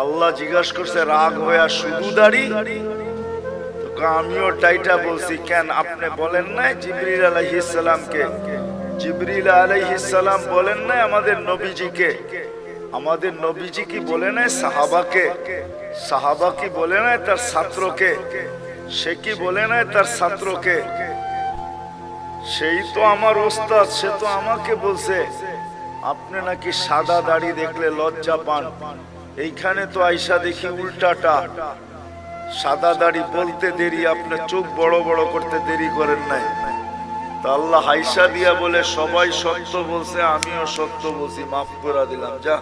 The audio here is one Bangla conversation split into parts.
আল্লাহ জিজ্ঞাসা করছে রাগ হইয়া শুধু দাড়ি? আমিও টাইটা বলছি, কেন আপনি বলেন নাই জিবরিল আলাইহিস সালামকে? জিবরিল আলাইহিস সালাম বলেন নাই আমাদের নবীজিকে? আমাদের নবীজি কি বলে নাই সাহাবাকে? সাহাবা কি বলে নাই তার ছাত্রকে? সে কি বলে নাই তার ছাত্রকে? সেই তো আমার ওস্তাদ, সে তো আমাকে বলছে আপনি নাকি সাদা দাড়ি দেখলে লজ্জা পান। এইখানে তো আইসা দেখি উল্টাটা, সাদা দাড়ি বলতে দেরি, আপনি চোখ বড় বড় করতে দেরি করেন নাই। তা আল্লাহ হাইসা দিয়া বলে সবাই সত্য বলছে, আমিও সত্য বলছি, মাফ করে দিলাম যা।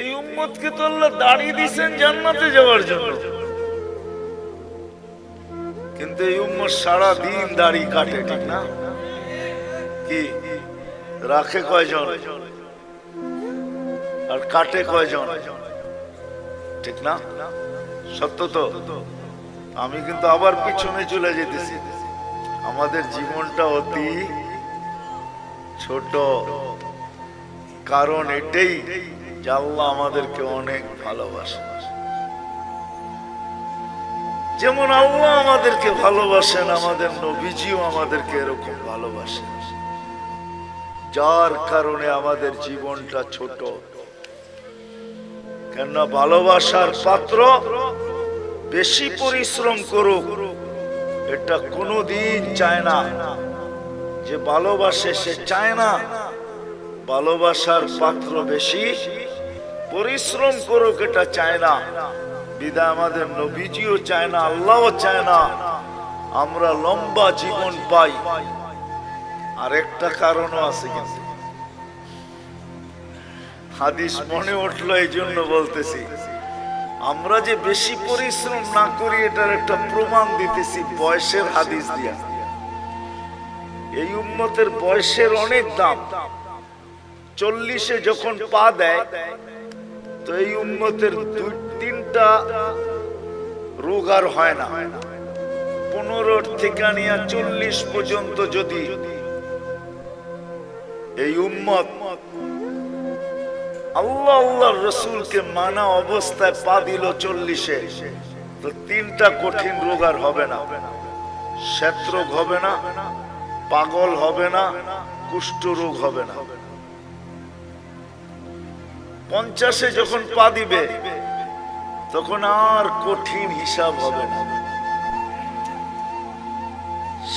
এই উম্মতকে তো আল্লাহ দাড়ি দিছেন জান্নাতে যাওয়ার জন্য, কিন্তু এই উম্মত সারা দিন দাড়ি কাটে, ঠিক না? কি রাখে কয়জন আর কাটে কয়জন? ঠিক না? সত্য তো? আমি কিন্তু আবার পিছনে চলে যেতেছি। আমাদের জীবনটা অতি ছোট, কারণ এটাই যে আল্লাহ আমাদেরকে অনেক ভালোবাসে। যেমন আল্লাহ আমাদেরকে ভালোবাসেন, আমাদের নবীজিও আমাদেরকে এরকম ভালোবাসেন, যার কারণে আমাদের জীবনটা ছোট। কেন ভালোবাসার পাত্র বেশি পরিশ্রম করুক, এটা কোনোদিন চায় না। যে ভালোবাসে সে চায় না ভালোবাসার পাত্র বেশি পরিশ্রম করুক, এটা চায় না। বিদায় আমাদের নবীজিও চায় না, আল্লাহও চায় না আমরা লম্বা জীবন পাই। আর একটা কারণও আছে, কিন্তু হাদিস মনে উঠলো এই জন্য বলতেছি। আমরা যে বেশি পরিশ্রম না করি এটার একটা প্রমাণ দিতেছি বয়সের হাদিস দিয়া। এই উম্মতের বয়সের অনেক দাম। 40-এ যখন পা দেয় তো এই উম্মতের 2-3টা রোগ আর হয় না। 15 থেকে নিয়ে 40 পর্যন্ত যদি এই উম্মত আল্লাহ আল্লাহর রাসূলকে মানা অবস্থায় পা দিল 40-এ, তো 3টা কঠিন রোগ আর হবে না। শ্বেতরোগ হবে না, পাগল হবে না, কুষ্ঠ রোগ হবে না। 50-এ যখন পা দিবে তখন আর কঠিন হিসাব হবে না।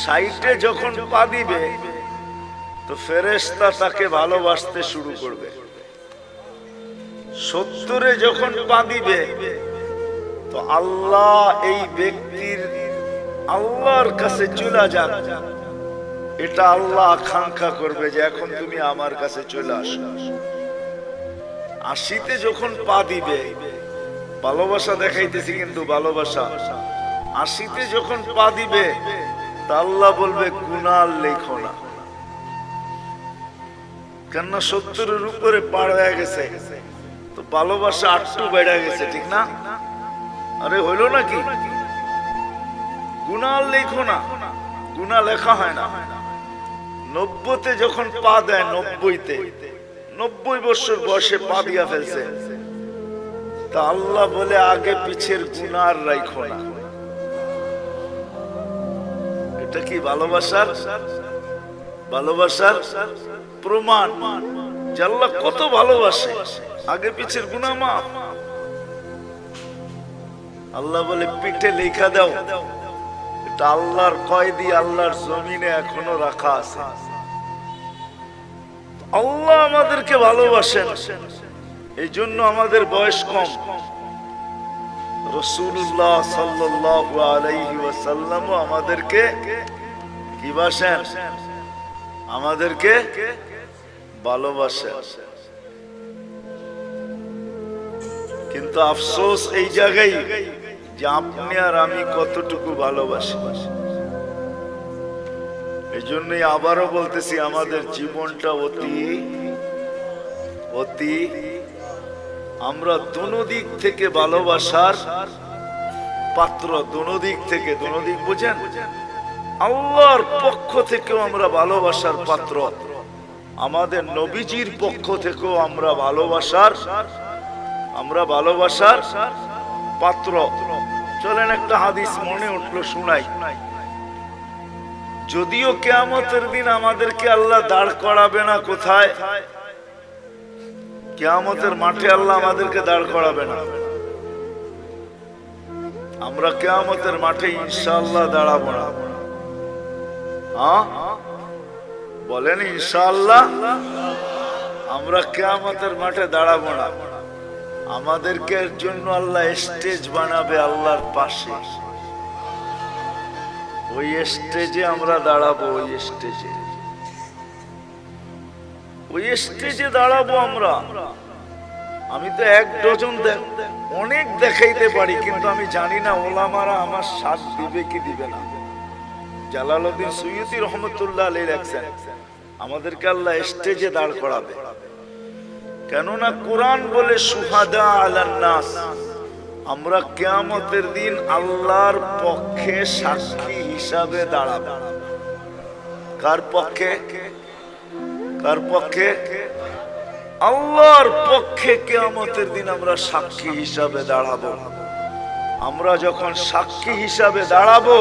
60-এ যখন পা দিবে তো ফেরেশতা তাকে ভালোবাসতে শুরু করবে। 70-এ যখন পা দিবে তো আল্লাহ এই ব্যক্তির আল্লাহর কাছে চলে যান, এটা আল্লাহ আকাঙ্ক্ষা করবে যে এখন তুমি আমার কাছে চলে আসো। 80-তে যখন পা দিবে, ভালোবাসা দেখাইতেছি কিন্তু ভালোবাসা, 80-তে যখন পা দিবে তা আল্লাহ বলবে গুনাহ লেখো না, কেননা 70-এর উপরে পার হয়ে গেছে, তো ভালোবাসা আটটু বেড়ে গেছে, ঠিক না? আরে হইল নাকি? গুনাহ লেখো না, গুনাহ লেখা হয় না। 90-তে যখন পা দেয়, 90 বছর বয়সে পা দিয়া ফেলছে, তা আল্লাহ বলে আগে পিছের গুনাহ আর রাখো না। এটা কি ভালোবাসার প্রমাণ যে আল্লাহ কত ভালোবাসে। আগে পিছের গুনাহ মাফ। আল্লাহ বলে পিঠে লেখা দাও, এটা আল্লাহর কয়েদি আল্লাহর জমিনে এখনো রাখা আছে। আল্লাহ আমাদেরকে ভালোবাসেন, এই জন্য আমাদের বয়স কম। রাসূলুল্লাহ সাল্লাল্লাহু আলাইহি ওয়াসাল্লাম আমাদেরকে কি বাসেন? আমাদেরকে ভালোবাসেন। কিন্তু আফসোস এই জায়গায় যে আপনি আর আমি কতটুকু ভালোবাসি। এই জন্যই আবারও বলতেছি, আমাদের জীবনটা অতি আমরা দোনোদিক থেকে ভালোবাসার পাত্র। দোনোদিক থেকে, দোনোদিক বুঝেন? আল্লাহর পক্ষ থেকেও আমরা ভালোবাসার পাত্র, আমাদের নবীজির পক্ষ থেকেও আমরা ভালোবাসার পাত্র। চলেন একটা হাদিস মনে উঠলো শুনাই। যদিও কিয়ামতের দিন আমাদেরকে আল্লাহ দাঁড় করাবে না, কোথায়? কিয়ামতের মাঠে আল্লাহ আমাদেরকে দাঁড় করাবে না। আমরা কিয়ামতের মাঠে ইনশাআল্লাহ দাঁড়াবো না। বলেন ইনশাআল্লাহ আমরা কিয়ামতের মাঠে দাঁড়াবো না। আমাদেরকে এর জন্য আল্লাহ স্টেজ বানাবে আল্লাহর পাশে। ওই স্টেজে আমরা দাঁড়াবো, ওই স্টেজে দাঁড়াবো আমরা। আমি তো এক ডজন অনেক দেখাইতে পারি, কিন্তু আমি জানি না ওলামারা আমার সাথ দিবে কি দিবে না। জালালউদ্দিন সুয়ুতী রহমতুল্লাহ আলাইহি লেখেন, আমাদেরকে আল্লাহ স্টেজে দাঁড় করাবে। কেননা কোরআন বলে শুহাদা আলান নাস, আমরা কিয়ামতের দিন আল্লাহর পক্ষে সাক্ষী হিসাবে দাঁড়াবো। কার পক্ষে? আল্লাহর পক্ষে কিয়ামতের দিন আমরা সাক্ষী হিসাবে দাঁড়াবো। আমরা যখন সাক্ষী হিসাবে দাঁড়াবো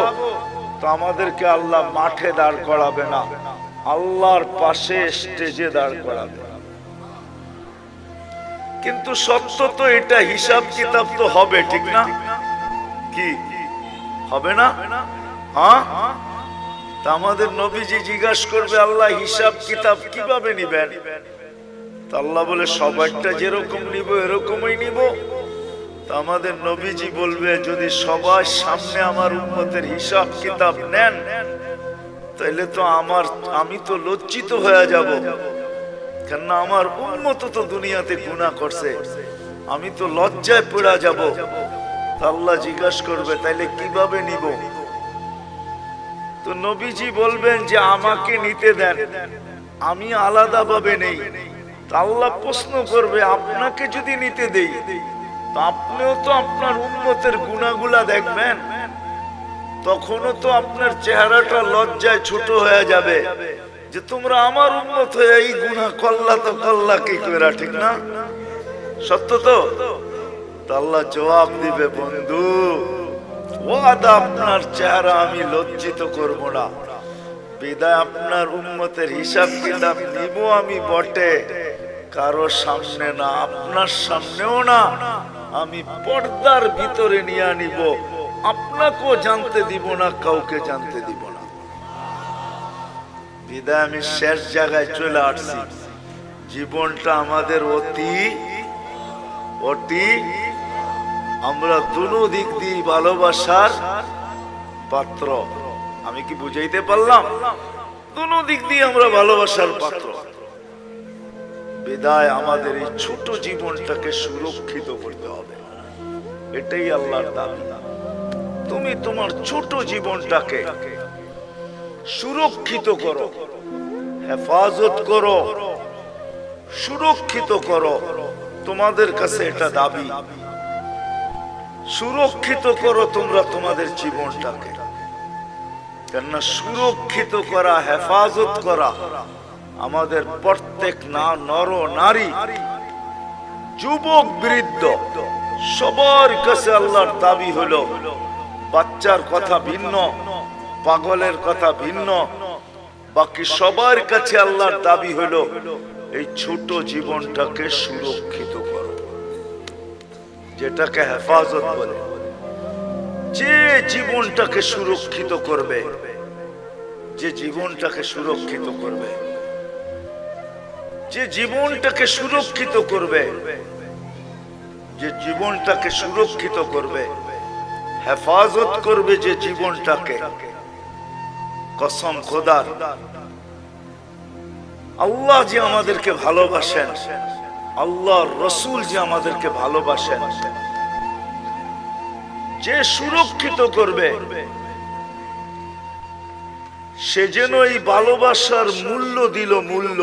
তো আমাদেরকে আল্লাহ মাঠে দাঁড় করাবে না, আল্লাহর পাশে স্টেজে দাঁড় করাবে। কিন্তু সত্য তো এটা, হিসাব কিতাব তো হবে, ঠিক না? কি হবে না? তা আমাদের নবীজি জিজ্ঞাসা করবে, আল্লাহ হিসাব কিতাব কিভাবে নিবেন? তা আল্লাহ বলে, সবাইটা যেরকম নিব এরকমই নিব। তা আমাদের নবীজি বলবে, যদি সবার সামনে আমার উম্মতের হিসাব কিতাব নেন তাইলে তো আমি তো লজ্জিত হয়ে যাব। কেননা আমার উম্মত তো দুনিয়াতে গুনাহ করছে, আমি তো লজ্জায় পড়ে যাব। আল্লাহ জিজ্ঞাসা করবে, তাইলে কিভাবে নিব? তো নবীজি বলবেন যে আমাকে নিতে দেন, আমি আলাদা ভাবে নেই। আল্লাহ প্রশ্ন করবে, আপনাকে যদি নিতে দেই তো আপনিও তো আপনার উম্মতের গুনাহগুলা দেখবেন, তখনও তো আপনার চেহারাটা লজ্জায় ছোট হয়ে যাবে যে তোমরা আমার উম্মত হয়ে এই গুনাহ করলা, তো করলা কি করে, ঠিক না? সত্য তো? আল্লাহ জবাব দিবে, বন্ধু ওয়াদা আপনার চেহারা আমি লজ্জিত করব না। বিদায় আপনার উম্মতের হিসাব কিতাব নিব আমি বটে, কারো সামনে না, আপনার সামনেও না, আমি পর্দার ভিতরে নিয়ে নিব। আপনাকেও জানতে দিব না, কাউকে জানতে দিব না। বিদায় আমি শেষ জায়গায় চলে আসছি। জীবনটা আমাদের অতি আমরা দুনো দিক দিয়ে ভালোবাসার পাত্র। আমি কি বুঝাইতে পারলাম? দুনো দিক দিয়ে আমরা ভালোবাসার পাত্র। বিদায় আমাদের এই ছোট জীবনটাকে সুরক্ষিত করতে হবে, এটাই আল্লাহর দাবি। তুমি তোমার ছোট জীবনটাকে সুরক্ষিত করো, হেফাজত করো, সুরক্ষিত করো। তোমাদের কাছে এটা দাবি, সুরক্ষিত করো তোমরা তোমাদের জীবনটাকে। কেননা সুরক্ষিত করা, হেফাজত করা আমাদের প্রত্যেক নর নারী, যুবক বৃদ্ধ সবার কাছে আল্লাহর দাবি হলো। বাচ্চার কথা ভিন্ন, পাগলের কথা ভিন্ন, বাকি সবার কাছে আল্লাহর দাবি হলো এই ছোট জীবনটাকে সুরক্ষিত করো, যেটাকে হেফাজত বলে। যে জীবনটাকে সুরক্ষিত করবে, যে জীবনটাকে সুরক্ষিত করবে, যে জীবনটাকে সুরক্ষিত করবে, যে জীবনটাকে সুরক্ষিত করবে, হেফাজত করবে যে জীবনটাকে, কসম খোদার, আল্লাহ যে আমাদেরকে ভালোবাসেন, আল্লাহর রাসূল যে আমাদেরকে ভালোবাসেন, যে সুরক্ষিত করবে, সে যেন এই ভালোবাসার মূল্য দিল। মূল্য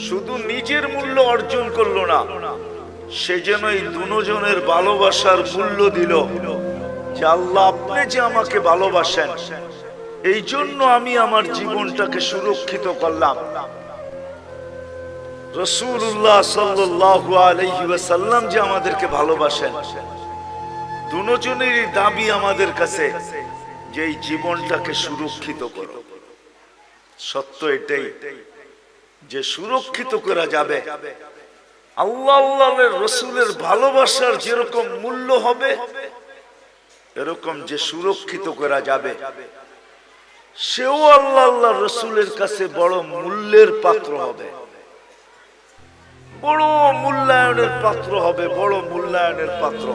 শুধু নিজের মূল্য অর্জন করলো না, সে যেন এই দুজনের ভালোবাসার মূল্য দিল। যে আল্লাহ আপনি যে আমাকে ভালোবাসেন, এই জন্য আমি আমার জীবনটাকে সুরক্ষিত করলাম। রাসূলুল্লাহ সাল্লাল্লাহু আলাইহি ওয়াসাল্লাম যে আমাদেরকে ভালোবাসেন, দুজনেরই দাবি আমাদের কাছে যে এই জীবনটাকে সুরক্ষিত করো। সত্য এটাই যে সুরক্ষিত করা যাবে। আল্লাহ আল্লাহর রাসূলের ভালোবাসার যেরকম মূল্য হবে, এরকম যে সুরক্ষিত করা যাবে, সেও আল্লাহ আল্লাহর রাসূলের কাছে বড় মূল্যের পাত্র হবে, বড় মূল্যায়নের পাত্র হবে, বড় মূল্যায়নের পাত্র।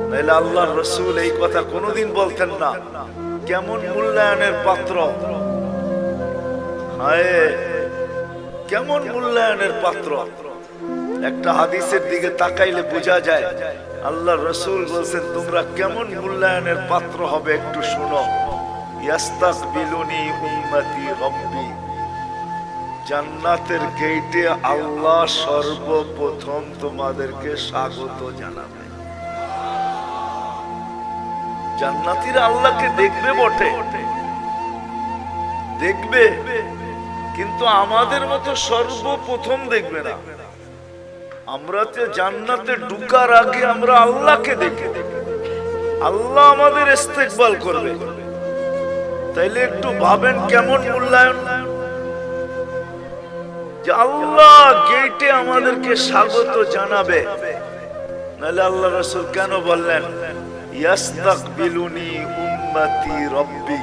নাইলে আল্লাহর রাসূল এই কথা কোনোদিন বলতেন না, কেমন মূল্যায়নের পাত্র, হায় কেমন মূল্যায়নের পাত্র। একটা হাদিসের দিকে তাকাইলে বোঝা যায় আল্লাহর রাসূল বলেন তোমরা কেমন মূল্যায়নের পাত্র হবে একটু শুনো। ইয়াস্তাকবিলুনি উম্মতি রব্বি, জান্নাতের গেটে আল্লাহ সর্বপ্রথম তোমাদেরকে স্বাগত জানাবে। জান্নাতীরা আল্লাহকে দেখবে বটে, দেখবে, কিন্তু আমাদের মতো সর্বপ্রথম দেখবে না। আমরা তো জান্নাতে ঢুকার আগে আমরা আল্লাহকে দেখি, আল্লাহ আমাদের ইস্তেকবাল করবে। তাইলে একটু ভাবেন কেমন মূল্যায়ন, যে আল্লাহ গেটে আমাদেরকে স্বাগত জানাবে। নাহলে আল্লাহ রাসূল কেন বললেন ইয়াস্তাকবিলুনি উম্মতি রব্বি,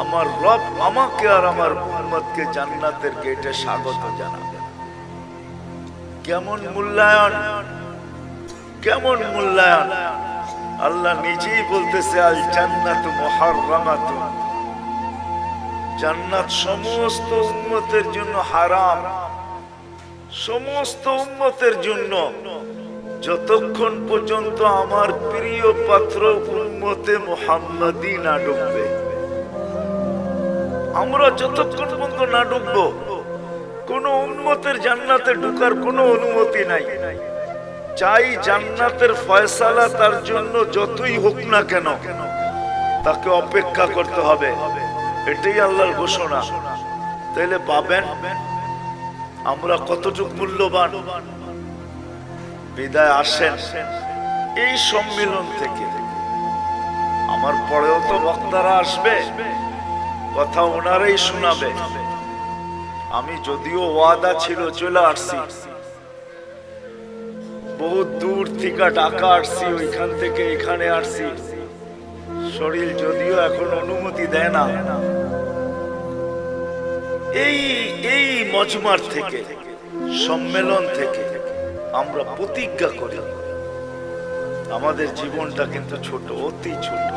আমার রব আমাকে আর আমার উম্মতকে জান্নাতের গেটে স্বাগত জানাবে। কেমন মূল্যায়ন, কেমন মূল্যায়ন। আল্লাহ নিজেই বলতেছে আল জান্নাতু মুহাররামাতুন, জান্নাত সমস্ত উম্মতের জন্য হারাম, সমস্ত উম্মতের জন্য, যতক্ষণ পর্যন্ত আমার প্রিয় পাত্র উম্মতে মুহাম্মাদি না ঢুকবে। আমরা যতক্ষণ পর্যন্ত না ঢুকবো, কোন উম্মতের জান্নাতে ঢুকার কোনো অনুমতি নাই। চাই জান্নাতের ফয়সালা তার জন্য যতই হোক না কেন, তাকে অপেক্ষা করতে হবে, এটাই আল্লাহর ঘোষণা। তাইলে পাবেন আমরা কতটুকু মূল্যবান। বিদায় আসেন এই সম্মেলন থেকে, আমার পরেও তো বক্তারা আসবে, কথা ওনারাই শোনাবে। আমি যদিও ওয়াদা ছিল চলে আসছি, বহুত দূর থেকে ঢাকা আসছি, ওইখান থেকে এখানে আসছি, শরীর যদিও এখন অনুমতি দেয় না। এই মজমার থেকে, সম্মেলন থেকে আমরা প্রতিজ্ঞা করি আমাদের জীবনটা কিন্তু ছোট, অতি ছোট।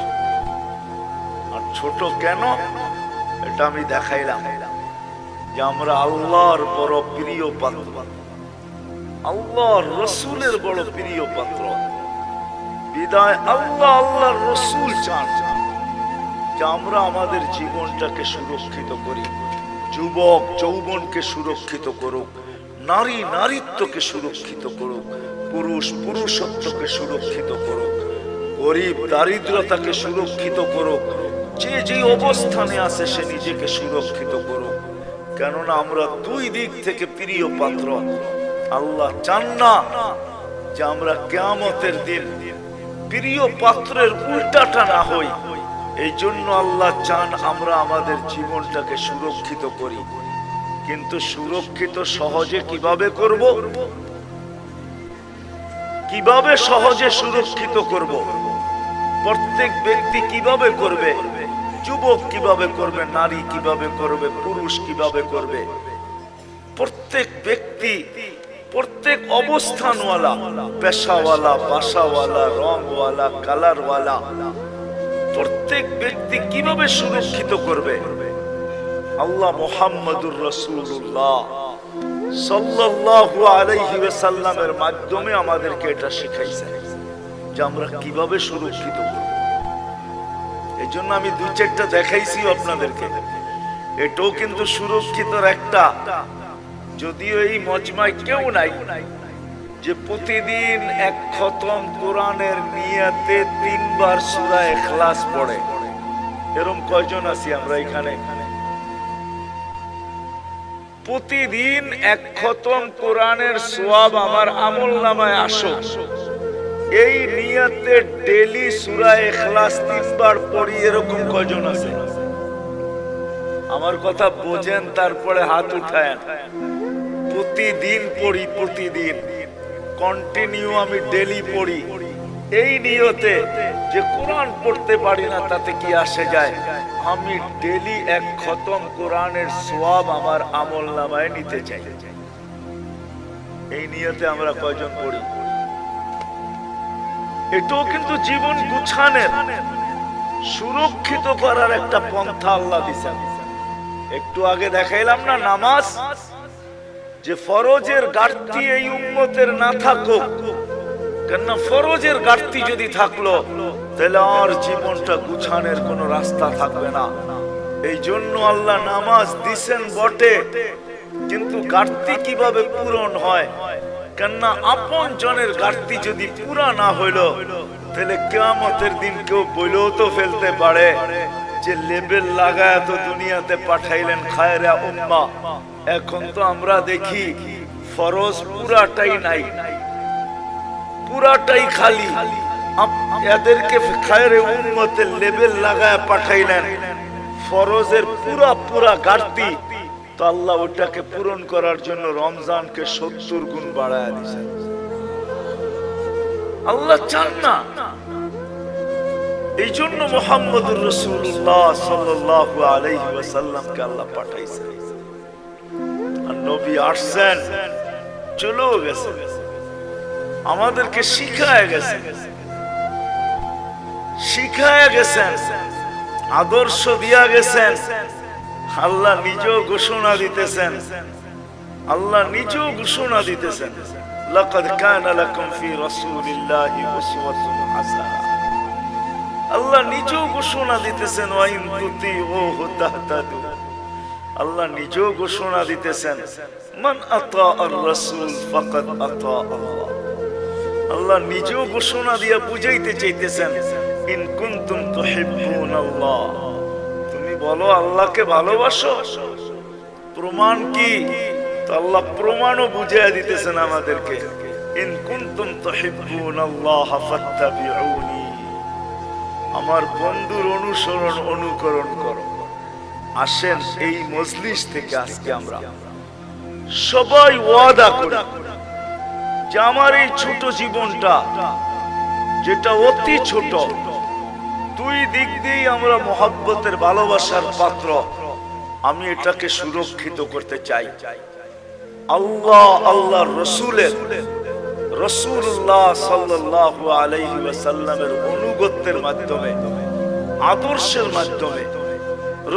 আর ছোট কেন এটা আমি দেখাইলাম, যে আমরা আল্লাহর বড় প্রিয় পাত্র, আল্লাহর রাসূলের বড় প্রিয় পাত্র। বিদায় আল্লাহ আল্লাহর রাসূল চান যে আমরা আমাদের জীবনটাকে সুরক্ষিত করি। যুবক যৌবনকে সুরক্ষিত করুক, নারী নারীত্বকে সুরক্ষিত করুক, পুরুষ পুরুষত্বকে সুরক্ষিত করুক, গরিব দারিদ্রতাকে সুরক্ষিত করুক, যে যে অবস্থানে আছে সে নিজেকে সুরক্ষিত করুক। কেননা আমরা দুই দিক থেকে প্রিয় পাত্র। আল্লাহ চান না যে আমরা কিয়ামতের দিন প্রিয় পাত্রের উল্টাটা না হই। এই জন্য আল্লাহ চান আমরা আমাদের জীবনটাকে সুরক্ষিত করি। কিন্তু সুরক্ষিত সহজে কিভাবে করব? কিভাবে সহজে সুরক্ষিত করব? প্রত্যেক ব্যক্তি কিভাবে করবে? যুবক কিভাবে করবে? নারী কিভাবে করবে? পুরুষ কিভাবে করবে? প্রত্যেক ব্যক্তি, প্রত্যেক অবস্থানওয়ালা, পেশাওয়ালা, বাসাওয়ালা, রংওয়ালা, কালারওয়ালা, প্রত্যেক ব্যক্তি কিভাবে সুরক্ষিত করবে? আল্লাহ মুহাম্মদুর রাসূলুল্লাহ সাল্লাল্লাহু আলাইহি ওয়াসাল্লামের মাধ্যমে আমাদেরকে এটা শিখাইছেন যে আমরা কিভাবে সুরক্ষিত করব। এই জন্য আমি দুই চারটা দেখাইছি আপনাদেরকে। এটাও কিন্তু সুরক্ষিতর একটা। যদিও এই মজমায় কেউ নাই যে প্রতিদিন এক খতম কোরআনের নিয়াতে 3 বার সূরা ইখলাস পড়ে, এরকম কয়জন আছি আমরা এখানে? প্রতিদিন এক খতম কোরআনের সওয়াব আমার আমলনামায় আসো, এই নিয়তে ডেইলি সূরা ইখলাস 3 বার পড়ি, এরকম কয়জন আছে? আমার কথা বোঝেন, তারপরে হাত উঠায়েন। প্রতিদিন পড়ি, প্রতিদিন কন্টিনিউ আমি ডেইলি পড়ি, এই নিয়তে যে কোরআন পড়তে পারি না তাতে কি আসে যায়, আমি ডেইলি এক খতম কোরআনের সওয়াব আমার আমলনামায় নিতে চাই। এই নিয়তে আমরা কয়জন পড়ি? এটাও কিন্তু জীবন গুছানোর, সুরক্ষিত করার একটা পন্থা আল্লাহ দিয়েছেন। একটু আগে দেখাইলাম না নামাজ, যে ফরজের ঘাটতি এই উম্মতের না থাকুক, কেননা ফরজের ঘাটতি যদি থাকলো তাহলে আর জীবনটা গুছানোর কোনো রাস্তা থাকবে না। এই জন্য আল্লাহ নামাজ দিছেন বটে, কিন্তু ঘাটতি কিভাবে পূরণ হয়, কেননা আপন জনের ঘাটতি যদি পুরা না হইল তাহলে কিয়ামতের দিন কেউ বইলেও তো ফেলতে পারে যে লেবেল লাগায় তো দুনিয়াতে পাঠাইলেন খায়রা উম্মাহ, এখন তো আমরা দেখি ফরজ পুরাটাই নাই, পুরাটাই খালি, এদেরকে খায়রে উম্মতের লেবেল লাগায় পাঠাইলেন, ফরজের পুরা ঘাটতি। তো আল্লাহ ওটাকে পূরণ করার জন্য রমজানকে 70 গুণ বাড়ায় দিয়েছেন। আল্লাহ চান না, এই জন্য মুহাম্মদুর রাসূলুল্লাহ সাল্লাল্লাহু আলাইহি ওয়াসাল্লামকে আল্লাহ পাঠাইছেন। আর নবী আসছেন, চলেও গেছেন, আমাদেরকে শিখায় গেছেন, আদর্শ দিয়া গেছেন। আল্লাহ নিজেও ঘোষণা দিতেছেন, লাকাদ কানা লাকুম ফি রাসূলিল্লাহি উসওয়াতুন হাসানাহ। আল্লাহ নিজেও ঘোষণা দিতেছেন, ওয়া ইন তুতিউহু তাহতাদু। আল্লাহ নিজেও ঘোষণা দিতেছেন, মান আতা আর রাসূল ফাকাদ আতা আল্লাহ। আল্লাহ নিজেও ঘোষণা দিয়া বুঝাইতে চাইতেছেন, ইন কুনতুম তুহিব্বুনাল্লাহ, তুমি বলো আল্লাহকে ভালোবাসো, প্রমাণ কি? তো আল্লাহ প্রমাণও বুঝাইয়া দিতেছেন আমাদেরকে, ইন কুনতুম তুহিব্বুনাল্লাহ ফাত্তাবিউনি, আমার বন্ধুর অনুসরণ অনুকরণ করো। আসেন এই মজলিস থেকে আজকে আমরা সবাই ওয়াদা করি যে আমার এই ছোট জীবনটা, যেটা অতি ছোট, দুই দিক দিয়ে আমরা মহব্বতের ভালোবাসার পাত্র, আমি এটাকে সুরক্ষিত করতে চাই। আল্লাহর রাসূলের, রাসূলুল্লাহ সাল্লাল্লাহু আলাইহি ওয়াসাল্লামের অনুগত্যের মাধ্যমে, আদর্শের মাধ্যমে,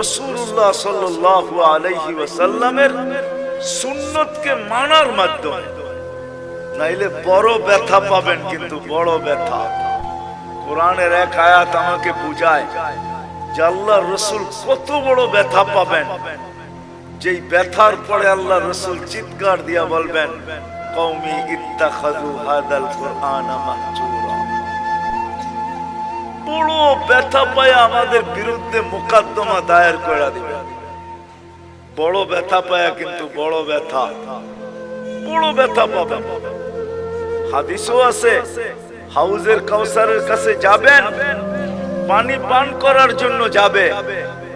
রাসূলুল্লাহ সাল্লাল্লাহু আলাইহি ওয়াসাল্লামের সুন্নতকে মানার মাধ্যমে, নাইলে বড় ব্যথা পাবেন, কিন্তু বড় ব্যথা। কোরআনের এক আয়াত আমাকে বুঝায় যে আল্লাহর রাসূল কত বড় ব্যথা পাবেন, যেই ব্যথার পরে আল্লাহর রাসূল চিৎকার দিয়া বলবেন, কওমি ইত্তাখাযু হাদাল কুরআনা মাহজুরা। বড় ব্যথা পায় আমাদের বিরুদ্ধে মোকদ্দমা দায়ের করে দিবেন, বড় ব্যথা পায়, কিন্তু বড় ব্যথা পাবেন। হাদিসও আছে, হাউজের কাউসারের কাছে যাবেন, পানি পান করার জন্য যাবে,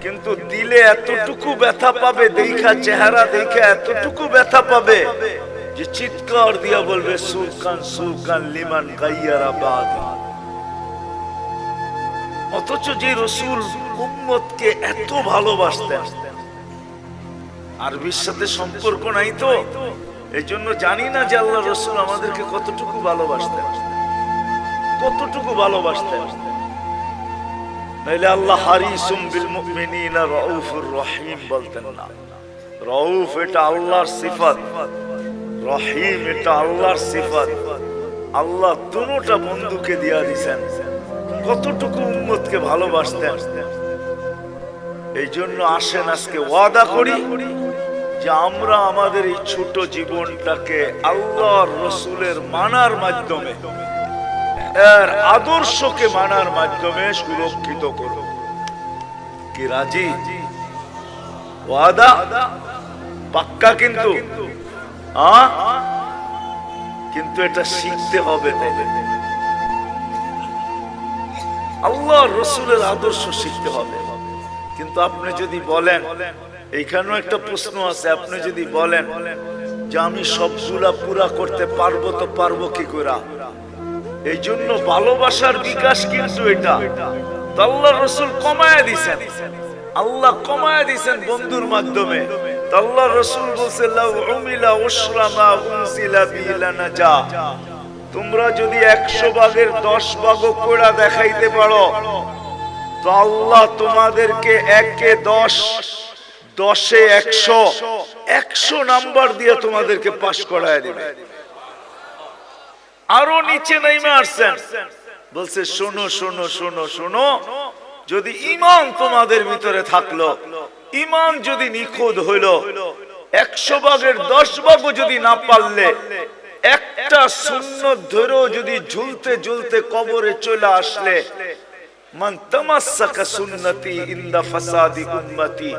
কিন্তু দিলে এতটুকু ব্যথা পাবে, দেখা চেহারা দেখে এতটুকু ব্যথা পাবে যে চিৎকার দিয়া বলবে, সুকান লিমান গায়্যারা বাদি। অথচ যে রাসূল উম্মতকে এত ভালোবাসতেন, আরবির সাথে সম্পর্ক নাই তো, এই জন্য জানি না যে আল্লাহ রাসূল আমাদেরকে কতটুকু ভালোবাসতেন। নাইলে আল্লাহ হারিসুম বিল মুমিনিনা রাউফুর রহিম বলতেন না। রাউফ এটা আল্লাহর সিফাত, রহিম এটা আল্লাহর সিফাত। আল্লাহ দুটোটা বন্ধুকে দিয়া দিয়েছেন, কতটুকু উম্মতকে ভালোবাসতেন। এই জন্য আসেন আজকে ওয়াদা করি যে আমরা আমাদের এই ছোট জীবনটাকে আল্লাহর রাসূলের মানার মাধ্যমে, এর আদর্শকে মানার মাধ্যমে সুরক্ষিত করব। কি রাজি? ওয়াদা? পাক্কা কিন্তু কিন্তু এটা শিখতে হবে। আল্লাহ রসুলের আদর্শ শিখতে হবে। কিন্তু আপনি যদি বলেন, এইখানেও একটা প্রশ্ন আছে, আপনি যদি বলেন যে আমি সবগুলা পুরা করতে পারবো, তো পারবো কি করে? এই জন্য ভালোবাসার বিকাশ কিন্তু এটা আল্লাহ রসুল কমায়া দিছেন, আল্লাহ কমায়া দিছেন বন্ধুর মাধ্যমে। আল্লাহ রসুল বলছে লাউ উমিলা উশরা মা উনজিলা বিহি লানাজা, তোমরা যদি 100 ভাগের 10 ভাগও কইরা দেখাইতে পারো, তো আল্লাহ তোমাদেরকে 1-এ 10, 10-এ 100, 100 নাম্বার দিয়ে তোমাদেরকে পাস করায় দিবে। আরো নিচে নাইমা আসছেন, বলছে শোনো শোনো শোনো শোনো, যদি ঈমান তোমাদের ভিতরে থাকলো, ঈমান যদি নিখুঁত হইলো, 100 ভাগের 10 ভাগও যদি না পারলে, একটা সুন্নত ধরেও যদি ঝুলতে ঝুলতে কবরে চলে আসলে, মান তামাসসাকা সুন্নতি ইনদা ফাসাদি উম্মতি,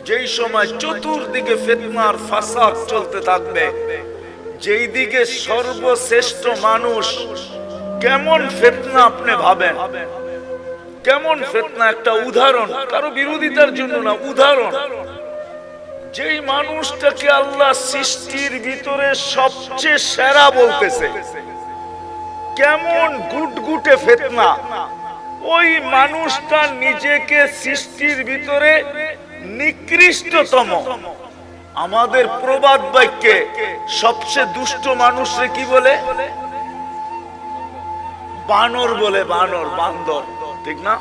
যেই সময় চতুর্দিকে ফিতনার ফাসাদ চলতে থাকবে, যেই দিকে সর্বশ্রেষ্ঠ মানুষ, কেমন ফিতনা আপনি ভাবেন, কেমন ফিতনা। একটা উদাহরণ, কারো বিরোধিতার জন্য না, উদাহরণ। যেই মানুষটাকে আল্লাহ সৃষ্টির ভিতরে সবচেয়ে সেরা বলতেছে, কেমন গুটগুটে ফিতনা, ওই মানুষটা নিজেকে সৃষ্টির ভিতরে নিকৃষ্টতম। আমাদের প্রবাদ বাক্যে সবচেয়ে দুষ্ট মানুষরে কি বলে? বানর বলে, বানর, বান্দর, ঠিক না?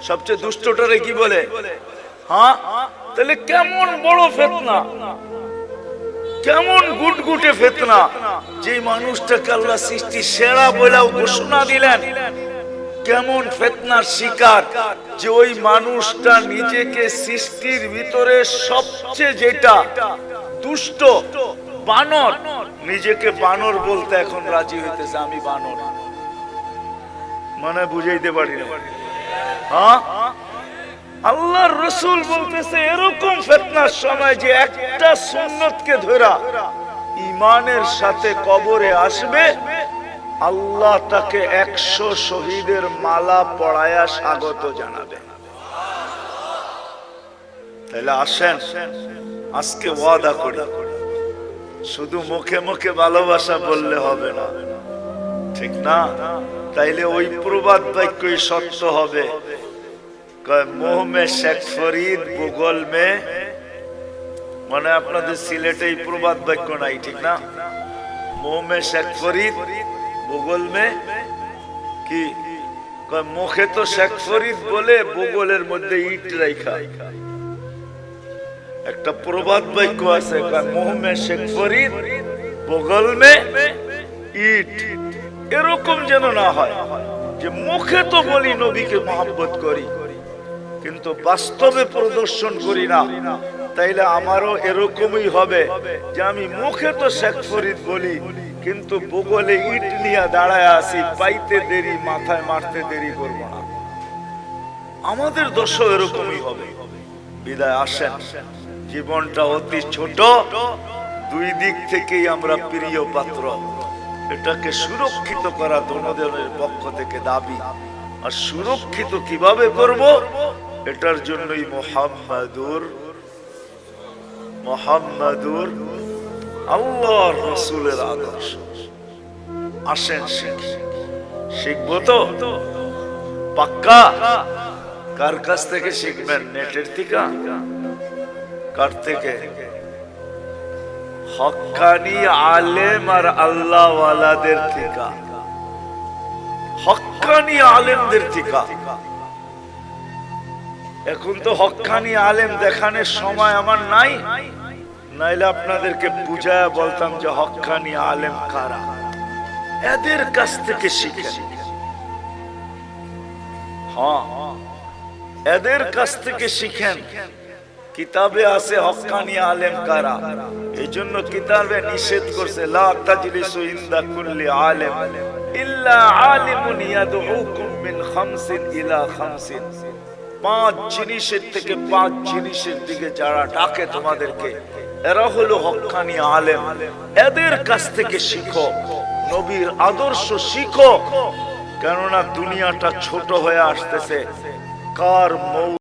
সবচেয়ে দুষ্টটারে কি বলে? হ্যাঁ, তাহলে কেমন বড় ফিতনা, কেমন গুটগুটে ফিতনা। যে মানুষটাকে আল্লাহ সৃষ্টি সেরা বলেও ঘোষণা দিলেন, কেমন ফিতনার শিকার, যে ওই মানুষটা নিজেকে সৃষ্টির ভিতরে সবচেয়ে যেটা দুষ্ট, বানর, নিজেকে বানর বলতে এখন রাজি হইতেছে, আমি বানর। মানে বুঝাইতে পারি না। হ্যাঁ, আল্লাহর রাসূল বলতেছে এরকম ফিতনার সময় যে একটা সুন্নতকে ধরা ঈমানের সাথে কবরে আসবে, আল্লাহ তাকে 100 শহীদের মালা পরায়া স্বাগত জানাবে। তাহলে আসেন আজকে ওয়াদা করি, শুধু মুখে মুখে ভালোবাসা বললে হবে না, ঠিক না? তাইলে ওই প্রবাদ বাক্যই সত্য হবে, মোহ মে শেখ ফরিদ ভূগোল মে, মানে আপনাদের সিলেটে এই প্রবাদ বাক্য নাই, ঠিক না? মোহ মে শেখ ফরিদ ভূগোল মে কি, মুখে তো শেখ ফরিদ বলে ভূগোলের মধ্যে ইট রাখা। একটা প্রবাদ বাক্য আছে, মোহ মে শেখ ফরিদ ভূগোল মে ইট। এরকম যেন না হয় যে মুখে তো বলি নবীকে মহব্বত করি, কিন্তু বাস্তবে প্রদর্শন করি না। তাইলে আমারও এরকমই হবে যে আমি মুখে তো শেখ ফরিদ বলি, কিন্তু ভূগোলে ইট নিয়ে দাঁড়ায় আছি, পাইতে দেরি, মাথায় মারতে দেরি করব না। আমাদের দশা এরকমই হবে। বিদায় আসেন, জীবনটা অতি ছোট, দুই দিক থেকেই আমরা প্রিয় পাত্র। এটাকে সুরক্ষিত করা দোনোজনের পক্ষ থেকে দাবি। আর সুরক্ষিত কিভাবে করব, এটার জন্যই মুহাম্মাদুর আল্লাহর রাসূলের আদর্শ। আসেন শিখবো তো পাক্কা। কার কাছ থেকে শিখবেন? নেটের থেকে? কার থেকে? হক্কানি আলেম আর আল্লাহ ওয়ালাদের থেকে, হক্কানি আলেমদের থেকে। এখন তো হক্কানি আলেম দেখানোর সময় আমার নাই, নাইলে আপনাদেরকে বুঝায়া বলতাম যে হক্কানি আলেম কারা। এদের কাছ থেকে শিখেন। হ্যাঁ, এদের কাছ থেকে শিখেন। কিতাবে আছে হক্কানি আলেম কারা, এই জন্য কিতাবে নিষেধ করছে, লা তাজলিসু ইনদা কুল্লি আলেম ইল্লা আলিমুন ইয়াদউকুম মিন খামসিন ইলা খামসিন। 5 জিনিসের থেকে 5 জিনিসের দিকে যারা ডাকে তোমাদেরকে, এরা হলো হক্কানি আলেম, এদের কাছ থেকে শিখো, নবীর আদর্শ শিখো। কেননা দুনিয়াটা ছোট হয়ে আসতেছে, কার মৌ